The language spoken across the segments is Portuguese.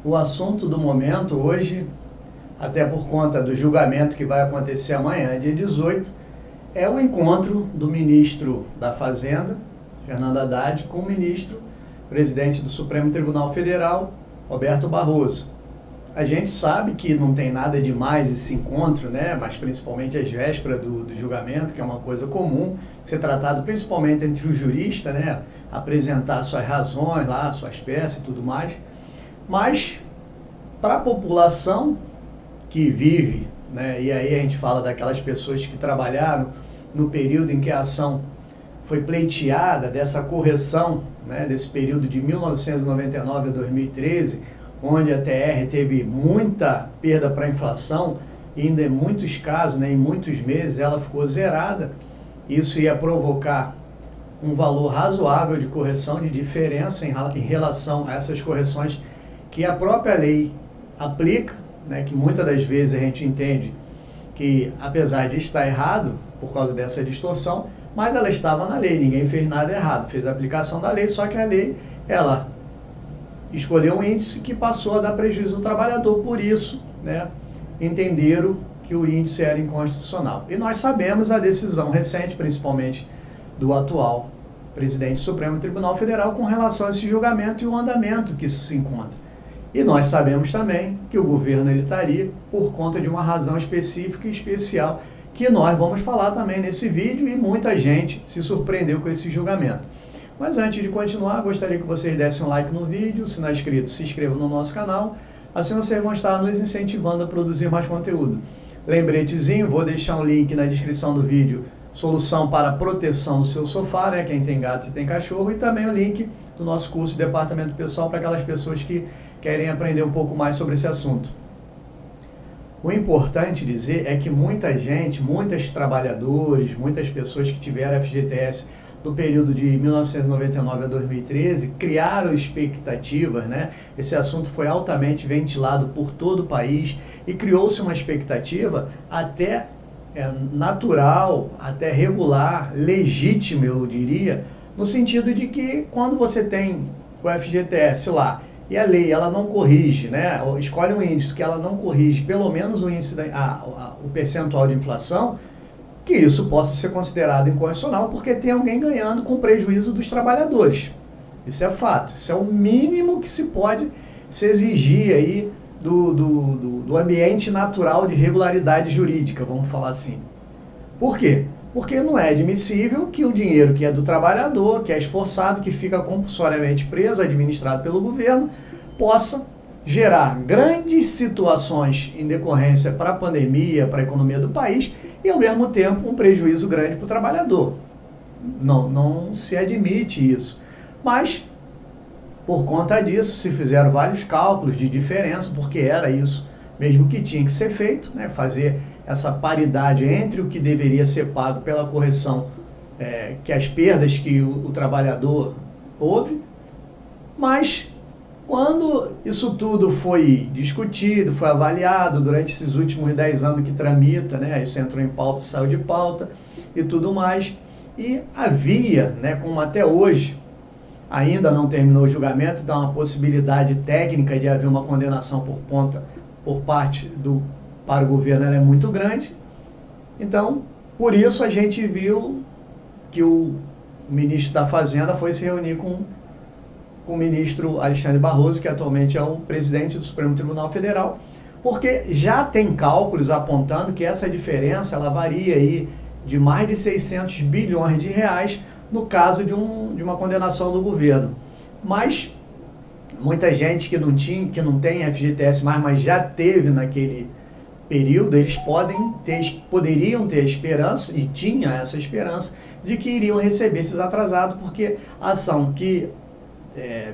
O assunto do momento hoje, até por conta do julgamento que vai acontecer amanhã, dia 18, é o encontro do ministro da Fazenda, Fernando Haddad, com o ministro, presidente do Supremo Tribunal Federal, Roberto Barroso. A gente sabe que não tem nada demais esse encontro, né? Mas principalmente às vésperas do julgamento, que é uma coisa comum, ser tratado principalmente entre o jurista, né? Apresentar suas razões lá, suas peças e tudo mais. Mas para a população que vive, né? E aí a gente fala daquelas pessoas que trabalharam no período em que a ação foi pleiteada, dessa correção, né? Desse período de 1999 a 2013, onde a TR teve muita perda para a inflação, e ainda em muitos casos, né, em muitos meses, ela ficou zerada. Isso ia provocar um valor razoável de correção, de diferença em relação a essas correções que a própria lei aplica, né, que muitas das vezes a gente entende que, apesar de estar errado, por causa dessa distorção, mas ela estava na lei, ninguém fez nada errado, fez a aplicação da lei, só que a lei, ela escolheu um índice que passou a dar prejuízo ao trabalhador, por isso, né, entenderam que o índice era inconstitucional. E nós sabemos a decisão recente, principalmente do atual presidente do Supremo Tribunal Federal, com relação a esse julgamento e o andamento que isso se encontra. E nós sabemos também que o governo ele estaria por conta de uma razão específica e especial, que nós vamos falar também nesse vídeo, e muita gente se surpreendeu com esse julgamento. Mas antes de continuar, gostaria que vocês dessem um like no vídeo, se não é inscrito, se inscrevam no nosso canal, assim vocês vão estar nos incentivando a produzir mais conteúdo. Lembretezinho, vou deixar um link na descrição do vídeo, solução para a proteção do seu sofá, né, quem tem gato e tem cachorro, e também o link do nosso curso de departamento pessoal para aquelas pessoas que querem aprender um pouco mais sobre esse assunto. O importante dizer é que muita gente, muitos trabalhadores, muitas pessoas que tiveram FGTS no período de 1999 a 2013, criaram expectativas, né? Esse assunto foi altamente ventilado por todo o país e criou-se uma expectativa até natural, até regular, legítima, eu diria, no sentido de que quando você tem o FGTS lá e a lei ela não corrige, né? Escolhe um índice que ela não corrige, pelo menos o índice o percentual de inflação, que isso possa ser considerado inconstitucional, porque tem alguém ganhando com prejuízo dos trabalhadores. Isso é fato, isso é o mínimo que se pode se exigir aí do ambiente natural de regularidade jurídica, vamos falar assim. Por quê? Porque não é admissível que o dinheiro que é do trabalhador, que é esforçado, que fica compulsoriamente preso, administrado pelo governo, possa gerar grandes situações em decorrência para a pandemia, para a economia do país, e ao mesmo tempo um prejuízo grande para o trabalhador. Não se admite isso. Mas, por conta disso, se fizeram vários cálculos de diferença, porque era isso mesmo que tinha que ser feito, né? Fazer essa paridade entre o que deveria ser pago pela correção, que as perdas que o trabalhador houve, mas quando isso tudo foi discutido, foi avaliado durante esses últimos 10 anos que tramita, né? Isso entrou em pauta, saiu de pauta e tudo mais, e havia, né, como até hoje, ainda não terminou o julgamento, então a possibilidade técnica de haver uma condenação por parte para o governo ela é muito grande. Então, por isso a gente viu que o ministro da Fazenda foi se reunir com o ministro Alexandre Barroso, que atualmente é o presidente do Supremo Tribunal Federal, porque já tem cálculos apontando que essa diferença ela varia aí de mais de 600 bilhões de reais no caso de uma condenação do governo. Mas muita gente que não tem FGTS mais, mas já teve naquele período, eles poderiam ter a esperança, e tinha essa esperança, de que iriam receber esses atrasados, porque a ação que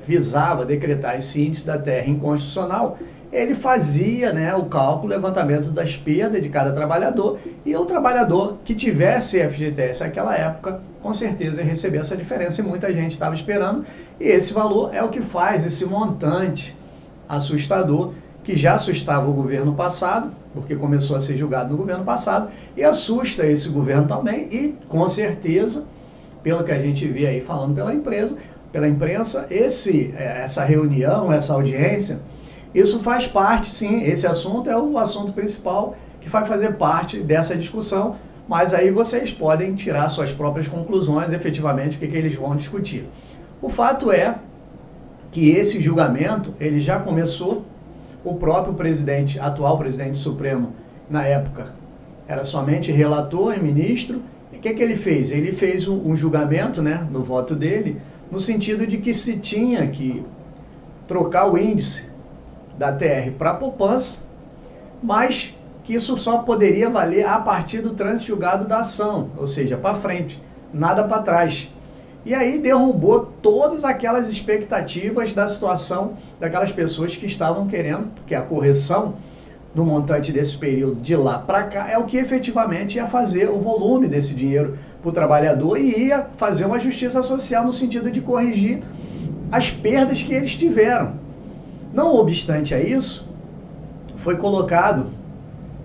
visava decretar esse índice da terra inconstitucional, ele fazia, né, o cálculo, o levantamento das perdas de cada trabalhador, e o trabalhador que tivesse FGTS naquela época, com certeza ia receber essa diferença, e muita gente estava esperando, e esse valor é o que faz esse montante assustador, que já assustava o governo passado, porque começou a ser julgado no governo passado, e assusta esse governo também, e com certeza, pelo que a gente vê aí falando pela imprensa, essa reunião, essa audiência, Isso faz parte, sim, esse assunto é o assunto principal que vai fazer parte dessa discussão, mas aí vocês podem tirar suas próprias conclusões, efetivamente, o que eles vão discutir. O fato é que esse julgamento, ele já começou, o próprio presidente, atual presidente Supremo, na época, era somente relator e ministro, e o que ele fez? Ele fez um julgamento, né, no voto dele, no sentido de que se tinha que trocar o índice da TR para a poupança, mas que isso só poderia valer a partir do trânsito julgado da ação, ou seja, para frente, nada para trás. E aí derrubou todas aquelas expectativas da situação daquelas pessoas que estavam querendo, porque a correção no montante desse período de lá para cá é o que efetivamente ia fazer o volume desse dinheiro para o trabalhador e ia fazer uma justiça social no sentido de corrigir as perdas que eles tiveram. Não obstante a isso, foi colocado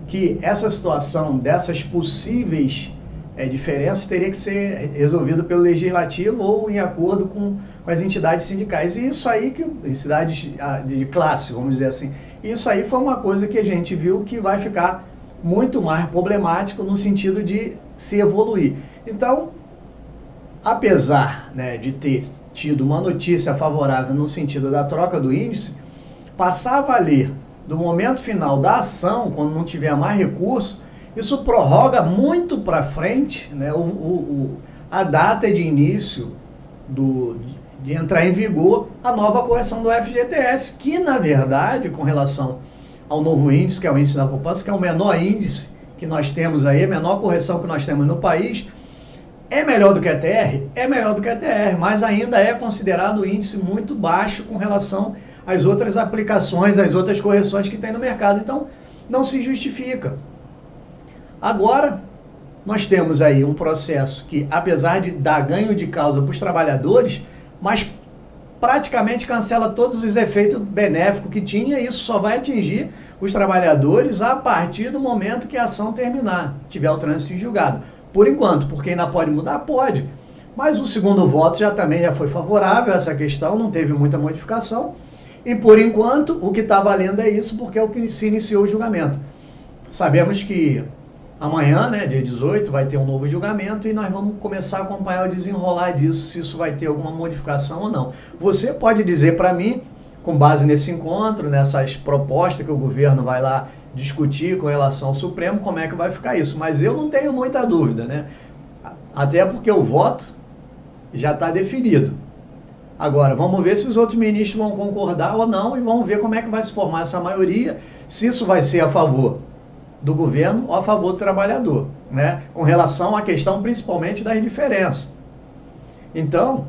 que essa situação dessas possíveis diferenças teria que ser resolvido pelo legislativo ou em acordo com as entidades sindicais. E isso aí, entidades de classe, vamos dizer assim, isso aí foi uma coisa que a gente viu que vai ficar muito mais problemático no sentido de se evoluir. Então, apesar, né, de ter tido uma notícia favorável no sentido da troca do índice, passar a valer do momento final da ação, quando não tiver mais recurso, isso prorroga muito para frente, né, a data de início de entrar em vigor a nova correção do FGTS, que na verdade, com relação ao novo índice, que é o índice da poupança, que é o menor índice que nós temos aí, a menor correção que nós temos no país, é melhor do que a TR? É melhor do que a TR, mas ainda é considerado um índice muito baixo com relação às outras aplicações, às outras correções que tem no mercado. Então, não se justifica. Agora, nós temos aí um processo que, apesar de dar ganho de causa para os trabalhadores, mas praticamente cancela todos os efeitos benéficos que tinha, e isso só vai atingir os trabalhadores a partir do momento que a ação terminar, tiver o trânsito em julgado. Por enquanto, porque ainda pode mudar? Pode. Mas o segundo voto também já foi favorável a essa questão, não teve muita modificação. E por enquanto, o que está valendo é isso, porque é o que se iniciou o julgamento. Sabemos que amanhã, né, dia 18, vai ter um novo julgamento e nós vamos começar a acompanhar o desenrolar disso, se isso vai ter alguma modificação ou não. Você pode dizer para mim, com base nesse encontro, nessas propostas que o governo vai lá discutir com relação ao Supremo, como é que vai ficar isso. Mas eu não tenho muita dúvida, né? Até porque o voto já está definido. Agora, vamos ver se os outros ministros vão concordar ou não e vamos ver como é que vai se formar essa maioria, se isso vai ser a favor do governo ou a favor do trabalhador, né? Com relação à questão principalmente das diferenças. Então,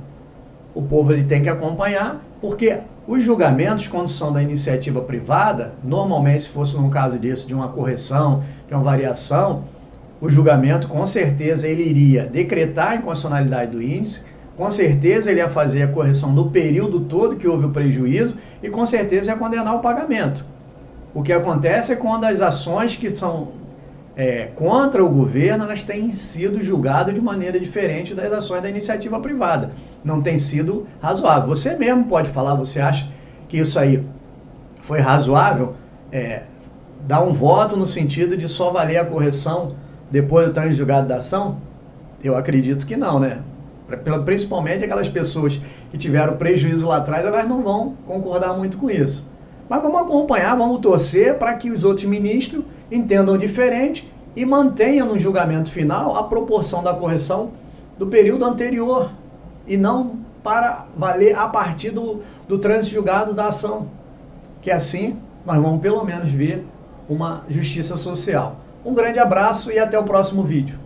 o povo ele tem que acompanhar, porque os julgamentos, quando são da iniciativa privada, normalmente, se fosse num caso desse, de uma correção, de uma variação, o julgamento, com certeza, ele iria decretar a inconstitucionalidade do índice, com certeza ele ia fazer a correção do período todo que houve o prejuízo e com certeza ia condenar o pagamento. O que acontece é quando as ações que são contra o governo, elas têm sido julgadas de maneira diferente das ações da iniciativa privada. Não tem sido razoável. Você mesmo pode falar, você acha que isso aí foi razoável? Dar um voto no sentido de só valer a correção depois do trânsito julgado da ação? Eu acredito que não, né? Principalmente aquelas pessoas que tiveram prejuízo lá atrás, elas não vão concordar muito com isso. Mas vamos acompanhar, vamos torcer para que os outros ministros entendam diferente e mantenham no julgamento final a proporção da correção do período anterior e não para valer a partir do trânsito julgado da ação. Que assim nós vamos pelo menos ver uma justiça social. Um grande abraço e até o próximo vídeo.